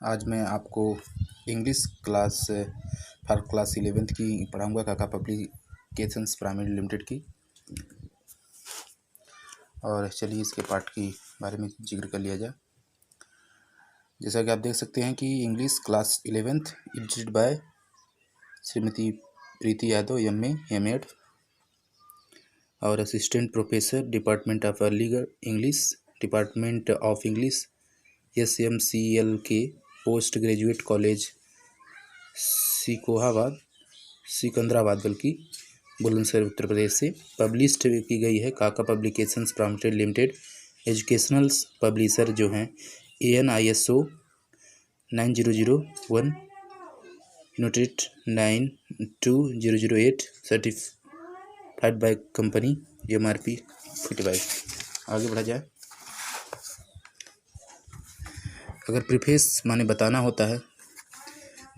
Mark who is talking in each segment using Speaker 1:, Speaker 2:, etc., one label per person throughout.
Speaker 1: आज मैं आपको English class for class 11th की पढ़ाऊँगा काका पब्लिकेशंस प्राइवेट लिमिटेड की। और चलिए इसके पाठ की बारे में जिक्र कर लिया जाए। जैसा कि आप देख सकते हैं कि English class 11th edited by Shrimati Preeti Yadav MA M.Ed और assistant professor department of early English, department of English SMCLK post graduate college Secunderabad बल्कि बुलंदशहर उत्तर प्रदेश से पब्लिश्ड की गई है। काका publications private limited educational publisher जो हैं ANISO 9001 united 92008 certified by company MRP 55। आगे बढ़ा जाए। अगर प्रीफेस माने बताना होता है,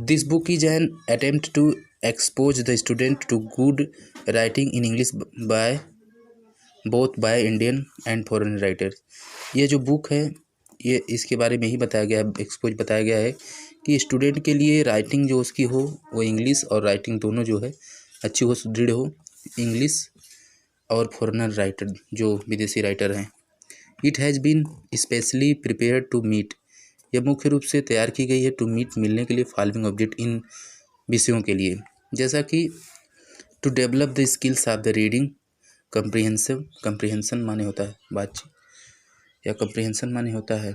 Speaker 1: this book is an attempt to expose the student to good writing in English by both by Indian and foreign writers. ये जो बुक है ये इसके बारे में ही बताया गया है, एक्सपोज बताया गया है कि स्टूडेंट के लिए राइटिंग जो उसकी हो वो इंग्लिश और राइटिंग दोनों जो है अच्छी हो, सुदृढ़ हो, इंग्लिश और फॉरेनर राइटर जो विदेशी राइटर हैं। It has been specially prepared to meet, यह मुख्य रूप से तैयार की गई है टू मीट मिलने के लिए फॉलोइंग ऑब्जेक्ट इन विषयों के लिए, जैसा कि to develop the skills of the reading comprehension माने होता है बातचीत, या कंप्रीहेंशन माने होता है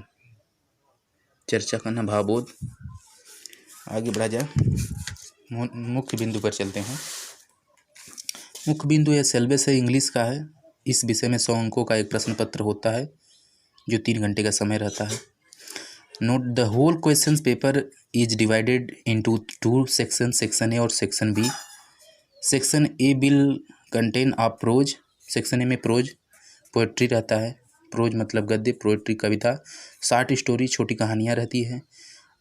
Speaker 1: चर्चा करना, भावबोध। आगे बढ़ा जाए, मुख्य बिंदु पर चलते हैं। मुख्य बिंदु यह सिलेबस है इंग्लिश का है। इस विषय में 100 अंकों का एक प्रश्न पत्र होता है जो 3 घंटे का समय रहता है। Note the whole question paper is divided into 2 section, section A और section B. Section A will contain of prose, section A में प्रोज पोएट्री रहता है, प्रोज मतलब गद्य, पोएट्री कविता, शॉर्ट स्टोरी छोटी कहानियाँ रहती है,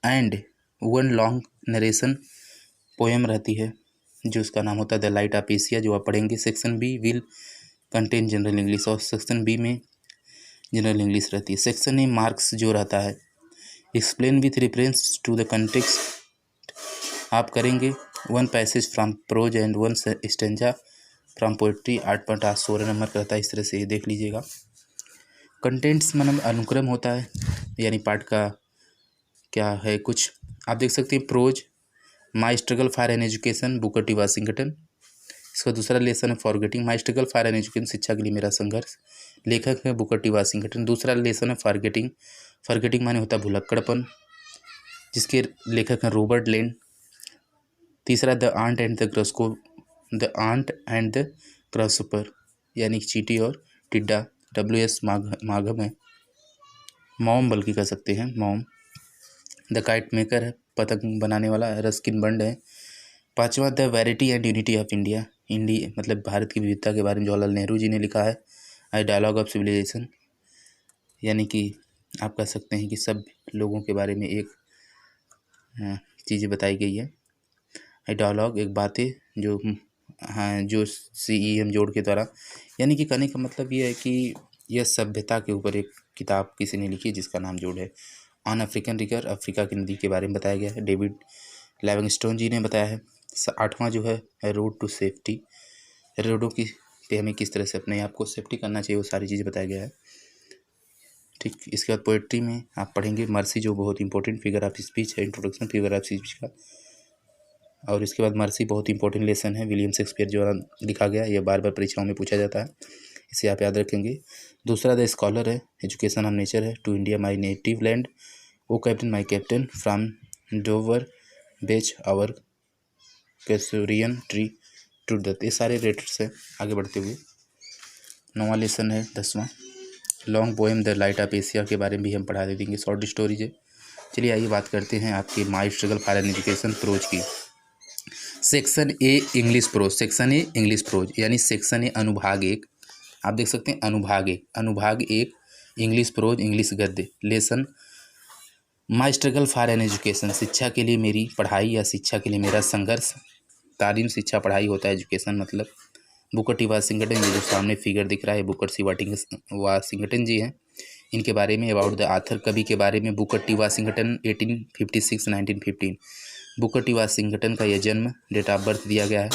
Speaker 1: एंड 1 लॉन्ग नरेशन पोएम रहती है जो उसका नाम होता है द लाइट ऑफ एशिया जो आप पढ़ेंगे। Section B will contain general English, और सेक्शन बी में जनरल इंग्लिश रहती है। सेक्शन ए मार्क्स जो रहता है explain with reference to the context, आप करेंगे 1 passage from prose and 1 stanza from poetry. 8.8 16 number का रहता है। इस तरह से ये देख लीजिएगा। कंटेंट्स मतलब अनुक्रम होता है, यानी पाठ का क्या है कुछ आप देख सकते हैं। Prose my struggle for an education Booker T Washington, इसका दूसरा लेसन है forgetting my struggle for an education शिक्षा के लिए मेरा संघर्ष, लेखक है बुकर टी वाशिंगटन। दूसरा लेसन है फॉरगेटिंग, फॉरगेटिंग माने होता है भुलक्कड़पन, जिसके लेखक हैं रॉबर्ट लेन। तीसरा the ant and the grasshopper यानी चींटी और टिड्डा, WS माघम है। मॉम बल्कि कह सकते हैं मॉम। द काइट मेकर है पतंग बनाने वाला, रस्किन बंड है। 5वां the variety and unity of India, India मतलब भारत की विविधता के बारे में जवाहरलाल नेहरू जी ने लिखा है। आई डायलॉग ऑफ सिविलाइजेशन, यानी कि आप कह सकते हैं कि सब लोगों के बारे में एक चीज़ें बताई गई है। आई डायलॉग एक बातें जो जो CEM जोड़ के द्वारा, यानी कि कहने का मतलब ये है कि यह सभ्यता के ऊपर एक किताब किसी ने लिखी जिसका नाम जोड़ है। ऑन अफ्रीकन रिवर, अफ्रीका की नदी के बारे में बताया गया है, डेविड लिविंगस्टोन जी ने बताया है। 8वां जो है रोड टू सेफ्टी, रोडों की पे हमें किस तरह से अपने आप को सेफ्टी करना चाहिए वो सारी चीज़ें बताया गया है। ठीक, इसके बाद पोएट्री में आप पढ़ेंगे मर्सी जो बहुत इंपॉर्टेंट फिगर ऑफ स्पीच है, इंट्रोडक्शन फिगर ऑफ स्पीच का। और इसके बाद मर्सी बहुत इंपॉर्टेंट लेसन है विलियम शेक्सपियर द्वारा लिखा गया, यह बार बार परीक्षाओं में पूछा जाता है, इसे आप याद रखेंगे। दूसरा द स्कॉलर है, एजुकेशन ऑफ नेचर है। To India my native land, O captain my captain, from Dover beach our casuarina tree to death, ये सारे रेटर्स हैं। आगे बढ़ते हुए 9वां लेसन है 10वां long poem the light of Asia के बारे में भी हम पढ़ा दे देंगे, शॉर्ट स्टोरीज है। चलिए आइए बात करते हैं आपके my struggle for an education prose की। Section A English prose, section A English prose यानी सेक्शन ए अनुभाग 1, आप देख सकते हैं अनुभाग 1 इंग्लिश प्रोज इंग्लिश गद्य। Lesson my struggle for an education, शिक्षा के लिए मेरी पढ़ाई या शिक्षा के लिए मेरा संघर्ष। तालीम शिक्षा पढ़ाई होता है, एजुकेशन मतलब। बुकर टी वाशिंगटन, ये जो सामने फिगर दिख रहा है बुकर सी वाशिंगटन जी हैं। इनके बारे में, अबाउट द आथर, कवि के बारे में, बुकर टी वाशिंगटन 1856-1915। बुकर टी वाशिंगटन का यह जन्म, डेट ऑफ बर्थ दिया गया है।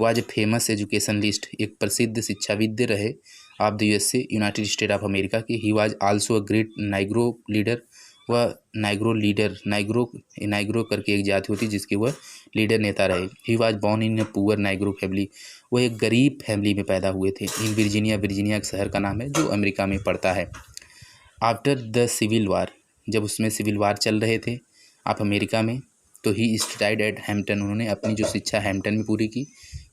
Speaker 1: Was a famous educationalist, एक प्रसिद्ध शिक्षाविद रहे of the USA, United State of America की। He was also a great Negro leader, वह नाइग्रो करके एक जाति होती जिसके वह लीडर नेता रहे। He was born in a poor Negro family, वह एक गरीब फैमिली में पैदा हुए थे। इन वर्जीनिया, वर्जीनिया एक शहर का नाम है जो अमेरिका में पड़ता है। आफ्टर द सिविल वार, जब उसमें सिविल वार चल रहे थे आप अमेरिका में, तो ही स्टडीड एट हैम्पटन, उन्होंने अपनी जो शिक्षा हैम्पटन में पूरी की।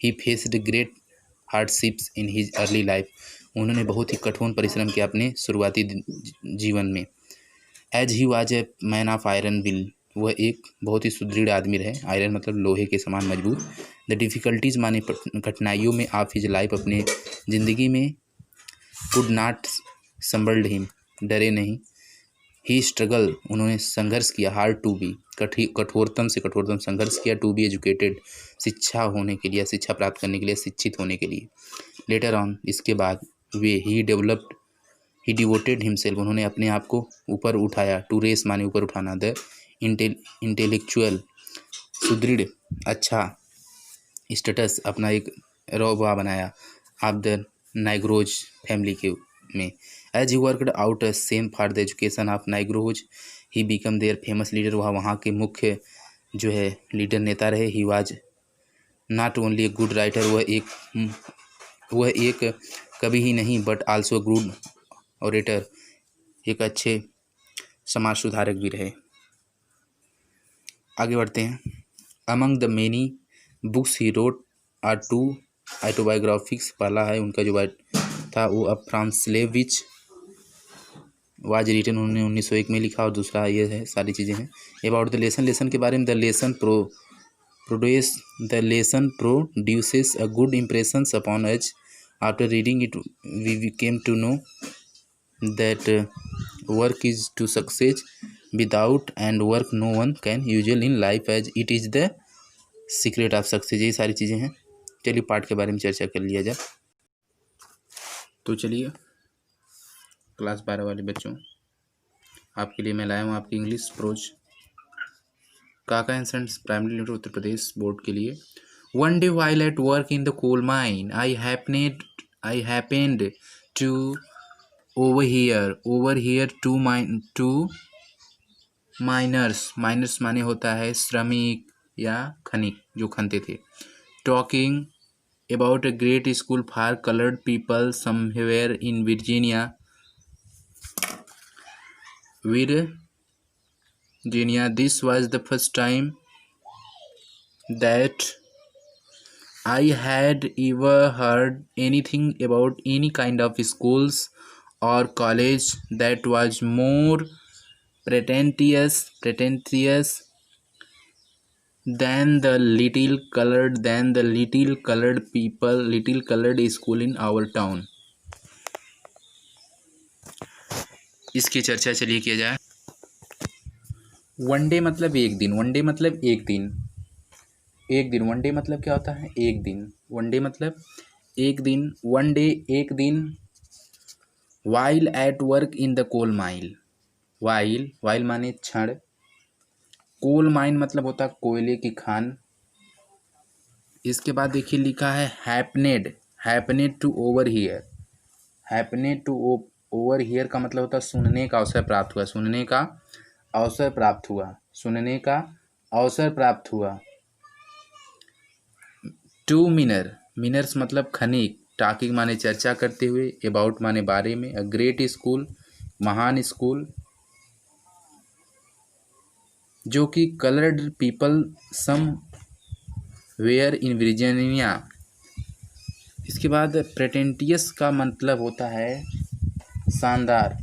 Speaker 1: ही faced great hardships in his early life, उन्होंने बहुत ही कठोर परिश्रम किया अपने शुरुआती जीवन में। As he was a man of iron will, वह एक बहुत ही सुदृढ़ आदमी रहे। आयरन मतलब लोहे के समान मजबूत। द डिफ़िकल्टीज माने कठिनाइयों में ऑफ हिज लाइफ, अपने ज़िंदगी में, कुड नॉट संभल्ड हिम, डरे नहीं। ही स्ट्रगल, उन्होंने संघर्ष किया। हार्ड टू बी, कठोरतम से कठोरतम संघर्ष किया। टू बी एजुकेटेड, शिक्षा होने के लिए, शिक्षा प्राप्त करने के लिए, शिक्षित होने के लिए। लेटर ऑन, इसके बाद वे ही डिवोटेड हिमसेल्फ, उन्होंने अपने आप को ऊपर उठाया। टू रेस माने ऊपर उठाना। द इंटेलेक्चुअल, सुदृढ़, अच्छा, स्टेटस, अपना एक रौबा बनाया ऑफ द नाइग्रोज फैमिली के में। As he worked out a scheme for the education of Negroes, he become their famous leader, वहाँ के मुख्य जो है लीडर नेता रहे। He was not only a good writer, वह एक कवि ही नहीं बट आल्सो गुड ओरेटर, एक अच्छे समाज सुधारक भी रहे। आगे बढ़ते हैं। Among the many books he wrote are two autobiographies, पहला है उनका जो था वो अब फ्रांस स्लेविच वाज रिटन, उन्होंने 1901 में लिखा, और दूसरा ये है, सारी चीज़ें हैं। अबाउट द लेसन, लेसन के बारे में, the lesson produces a good impressions upon us, after reading it we came to know that work is to success, without and work no one can usual in life as it is the secret of success। ये सारी चीज़ें हैं। चलिए पाठ के बारे में चर्चा कर लिया जाए। तो चलिए क्लास 12 वाले बच्चों, आपके लिए मैं लाया हूँ आपकी English prose Kaka and sons primary limited Uttar Pradesh board के लिए। One day while at work in the coal mine, I happened to overhear two miners माने होता है श्रमिक या खनिक जो खनते थे, talking about a great school for coloured people somewhere in Virginia. This was the first time that I had ever heard anything about any kind of schools or college that was more pretentious than the little colored school in our town। इसकी चर्चा चलिए किया जाए। One day मतलब एक दिन, one day मतलब एक दिन, एक दिन। वनडे मतलब क्या होता है? एक दिन। वनडे मतलब एक दिन, वन डे एक दिन। While at work in the coal mine, while माने क्षण, कोल माइन मतलब होता है कोयले की खान। इसके बाद देखिए लिखा है हैपनेड टू ओवरहियर। हैपनेड टू ओवरहियर का मतलब होता है सुनने का अवसर प्राप्त हुआ, सुनने का अवसर प्राप्त हुआ, सुनने का अवसर प्राप्त हुआ। टू मिनर्स मतलब खनिक, टॉकिंग माने चर्चा करते हुए, अबाउट माने बारे में, अ ग्रेट स्कूल महान स्कूल, जो कि coloured people somewhere in Virginia. इसके बाद प्रेटेंटियस का मतलब होता है शानदार।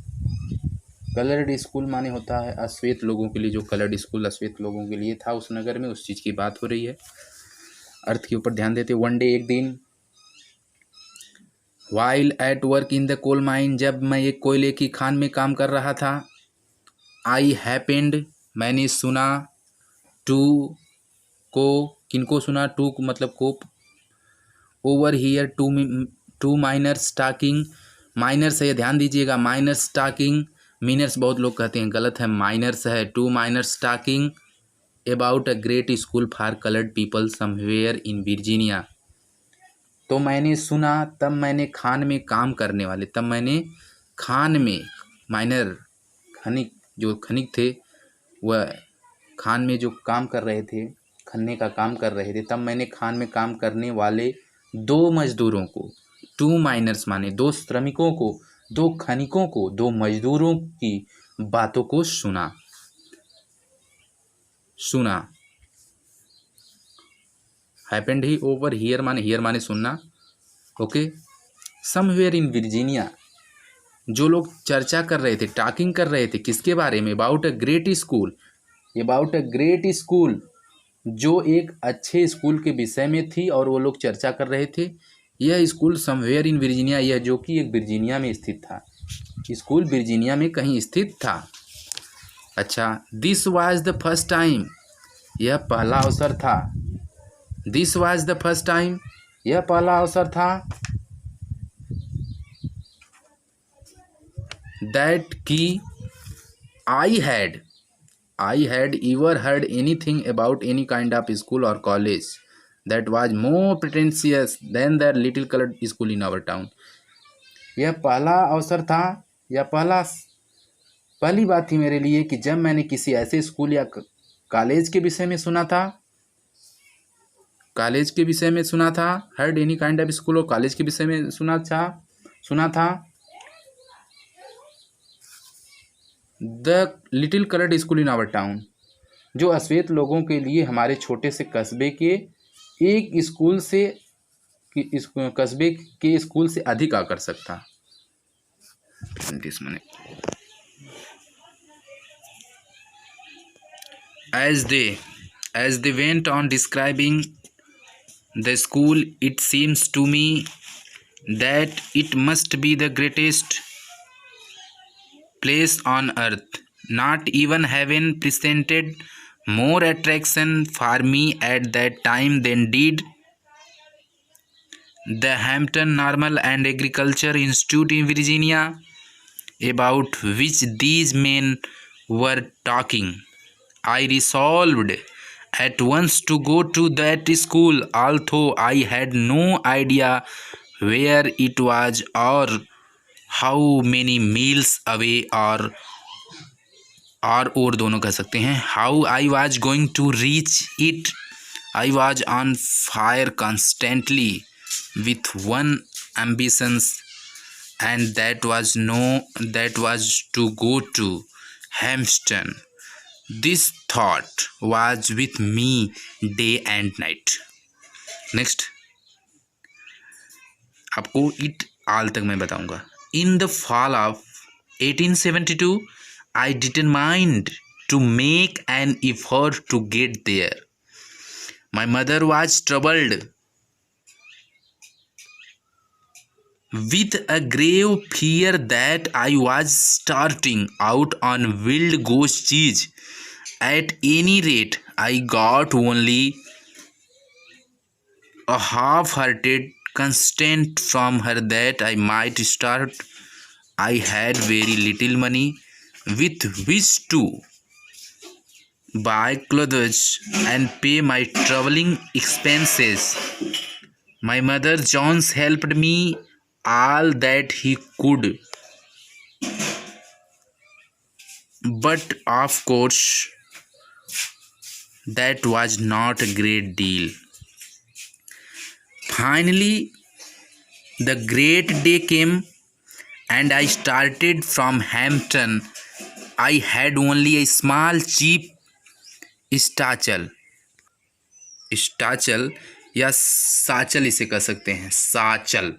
Speaker 1: कलर्ड स्कूल माने होता है अश्वेत लोगों के लिए, जो कलर्ड स्कूल अश्वेत लोगों के लिए था उस नगर में, उस चीज़ की बात हो रही है। अर्थ के ऊपर ध्यान देते। वन डे एक दिन। While at work in the coal mine, जब मैं एक कोयले की खान में काम कर रहा था। आई हैपेंड मैंने सुना, टू को किनको सुना, टू मतलब को, overhear two miners talking, miners है ध्यान दीजिएगा, माइनर्स टॉकिंग मीनर्स बहुत लोग कहते हैं, गलत है, माइनर्स है। To miners talking about a great school for coloured people somewhere in Virginia. तो मैंने सुना, तब मैंने खान में काम करने वाले, तब मैंने खान में, माइनर खनिक, जो खनिक थे वह खान में जो काम कर रहे थे, खन्ने का काम कर रहे थे, तब मैंने खान में काम करने वाले दो मजदूरों को, टू माइनर्स माने दो श्रमिकों को, दो खनिकों को, दो मजदूरों की बातों को सुना। हैपेंड ही ओवर हियर माने सुनना। ओके। समवेयर इन वर्जीनिया, जो लोग चर्चा कर रहे थे, टॉकिंग कर रहे थे, किसके बारे में? About a great school, about a great school, जो एक अच्छे स्कूल के विषय में थी और वो लोग चर्चा कर रहे थे। यह स्कूल समवेयर इन वर्जीनिया, यह जो कि एक वर्जीनिया में स्थित था, स्कूल वर्जीनिया में कहीं स्थित था। अच्छा, this was the first time, यह पहला अवसर था। This was the first time, यह पहला अवसर था। दैट की I had ever heard anything about any kind of school or college that was more pretentious than the little colored school in our town। यह पहला अवसर था, यह पहली बात थी मेरे लिए कि जब मैंने किसी ऐसे स्कूल या कॉलेज के विषय में सुना था, कॉलेज के विषय में सुना था, heard any kind of school और कॉलेज के विषय में सुना था। The little coloured school in our town, जो अश्वेत लोगों के लिए हमारे छोटे से कस्बे के एक स्कूल से, कस्बे के स्कूल से अधिक आकर्षक था। As they went on describing the school, it seems to me that it must be the greatest place on earth. Not even heaven presented more attraction for me at that time than did the Hampton Normal and Agriculture Institute in Virginia, about which these men were talking. I resolved at once to go to that school, although I had no idea where it was or how many miles away, और दोनों कह सकते हैं। How I was going to reach it, I was on fire constantly with one ambitions, and that was to go to Hampton. This thought was with me day and night. Next, आपको it all तक मैं बताऊंगा। In the fall of 1872, I determined to make an effort to get there. My mother was troubled with a grave fear that I was starting out on wild goose cheese. At any rate, I got only a half-hearted consent from her that I might start. I had very little money with which to buy clothes and pay my traveling expenses. My mother Jones helped me all that he could, but of course that was not a great deal. Finally, the great day came and I started from Hampton. I had only a small cheap satchel या साचल इसे कह सकते हैं, साचल,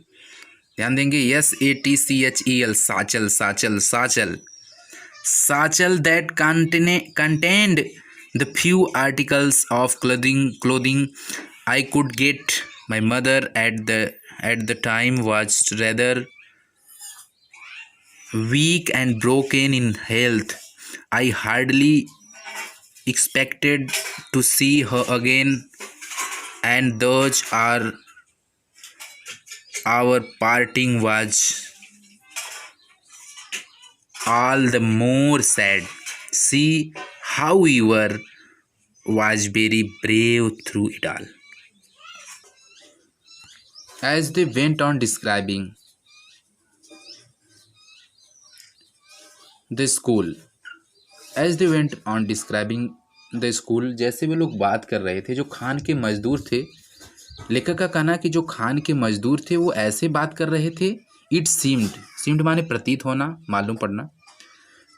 Speaker 1: ध्यान देंगे, SATCHEL, साचल that contained the few articles of clothing I could get. My mother at the time was rather weak and broken in health. I hardly expected to see her again, and thus our parting was all the more sad. See how you were was very brave through it all. As they went on describing the school, जैसे वे लोग बात कर रहे थे, जो खान के मजदूर थे, लेखक का कहना कि जो खान के मजदूर थे वो ऐसे बात कर रहे थे, इट सीम्ड माने प्रतीत होना, मालूम पड़ना,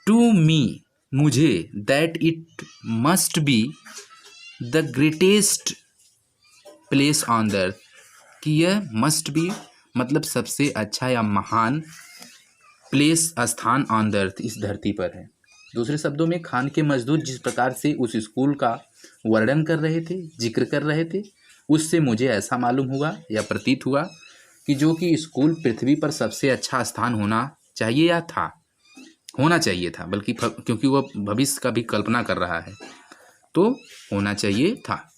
Speaker 1: टू मी मुझे, that it must be the greatest place on the earth, कि यह मस्ट बी मतलब सबसे अच्छा या महान प्लेस स्थान ऑन द अर्थ, इस धरती पर है। दूसरे शब्दों में खान के मजदूर जिस प्रकार से उस स्कूल का वर्णन कर रहे थे, जिक्र कर रहे थे, उससे मुझे ऐसा मालूम हुआ या प्रतीत हुआ कि जो कि स्कूल पृथ्वी पर सबसे अच्छा स्थान होना चाहिए या था, होना चाहिए था, बल्कि क्योंकि वह भविष्य का भी कल्पना कर रहा है तो होना चाहिए था।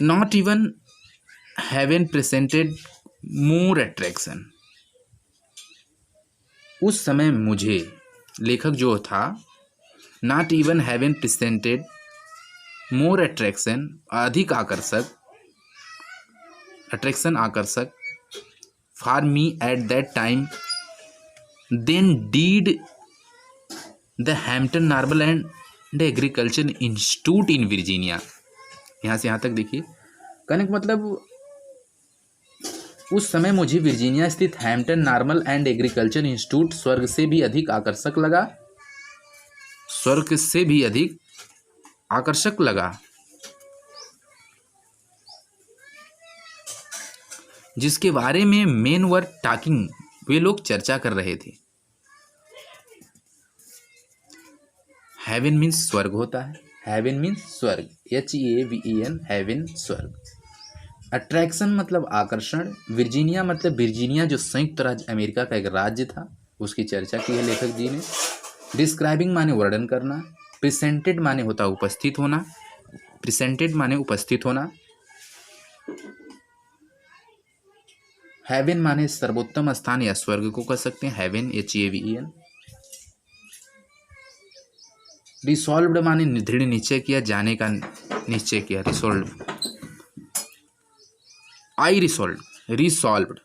Speaker 1: Not even heaven presented more attraction, उस समय मुझे, लेखक जो था, not even heaven presented more attraction, अधिक आकर्षक, for me at that time than did the Hampton Normal and Agriculture Institute in Virginia. यहाँ से यहाँ तक देखिए, कहने का मतलब उस समय मुझे वर्जीनिया स्थित Hampton Normal and Agriculture institute स्वर्ग से भी अधिक आकर्षक लगा, जिसके बारे में मेन वर टॉकिंग, वे लोग चर्चा कर रहे थे। हेवन मीन्स स्वर्ग होता है, हेवन मीन्स स्वर्ग, HEAVEN, हेवन स्वर्ग। अट्रैक्शन मतलब आकर्षण, वर्जीनिया मतलब वर्जीनिया जो संयुक्त राज्य अमेरिका का एक राज्य था, उसकी चर्चा की है लेखक जी ने। डिस्क्राइबिंग माने वर्णन करना, प्रेजेंटेड माने होता उपस्थित होना, हेवन माने सर्वोत्तम स्थान या स्वर्ग को कह सकते हैं, हेवन HEAVEN। रिसॉल्व्ड माने दृढ़ निश्चय किया, जाने का निश्चय किया, resolve. I resolved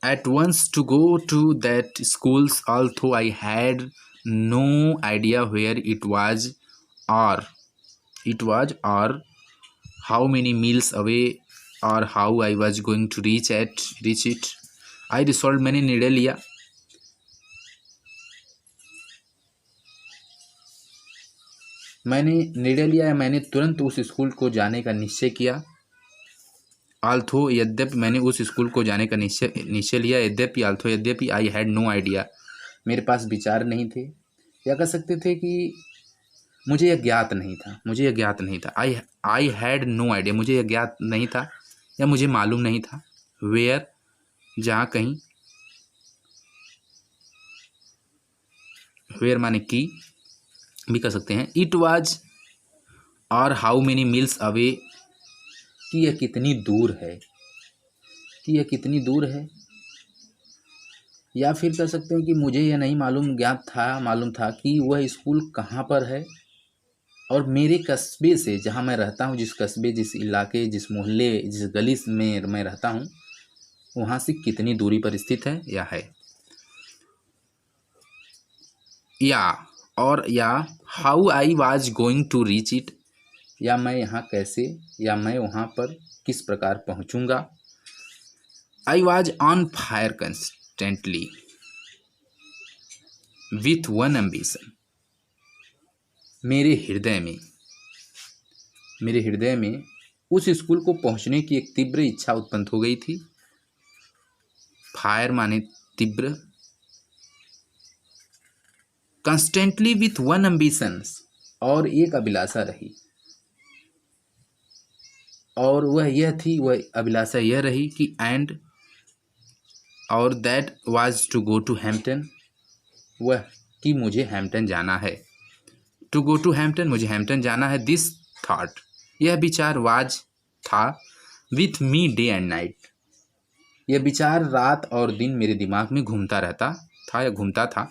Speaker 1: at once to go to that schools, although I had no idea where it was or how many miles away or how I was going to reach it. I resolved, मैंने निर्णय लिया, मैंने तुरंत उस school को जाने का निश्चय किया। आल्थो यद्यपि, मैंने उस स्कूल को जाने का निश्चय लिया, यद्यपि, आल्थो यद्यपि, आई हैड नो आइडिया, मेरे पास विचार नहीं थे, या कह सकते थे कि मुझे यह ज्ञात नहीं था, आई हैड नो आइडिया, मुझे यह ज्ञात नहीं था या मुझे मालूम नहीं था, वेयर जहाँ कहीं, वेयर माने की भी कह सकते हैं, इट वाज और हाउ मेनी मील्स अवे, कि यह कितनी दूर है, या फिर कह सकते हैं कि मुझे यह नहीं मालूम था कि वह स्कूल कहाँ पर है और मेरे कस्बे से, जहाँ मैं रहता हूँ, जिस कस्बे, जिस इलाके, जिस मोहल्ले, जिस गली में मैं रहता हूँ, वहाँ से कितनी दूरी पर स्थित है या है, या how I was going to reach it, या मैं वहाँ पर किस प्रकार पहुँचूँगा। I was on fire constantly with one ambition, मेरे हृदय में उस स्कूल को पहुँचने की एक तीव्र इच्छा उत्पन्न हो गई थी। फायर माने तीव्र, कंस्टेंटली विथ वन एम्बिशन, और एक अभिलाषा रही, और वह अभिलाषा यह रही कि और that was to go to Hampton, वह कि मुझे हैम्पटन जाना है, टू गो टू हैम्पटन, मुझे हैम्पटन जाना है। दिस थॉट, यह विचार, वाज था, with me day and night, यह विचार रात और दिन मेरे दिमाग में घूमता रहता था या घूमता था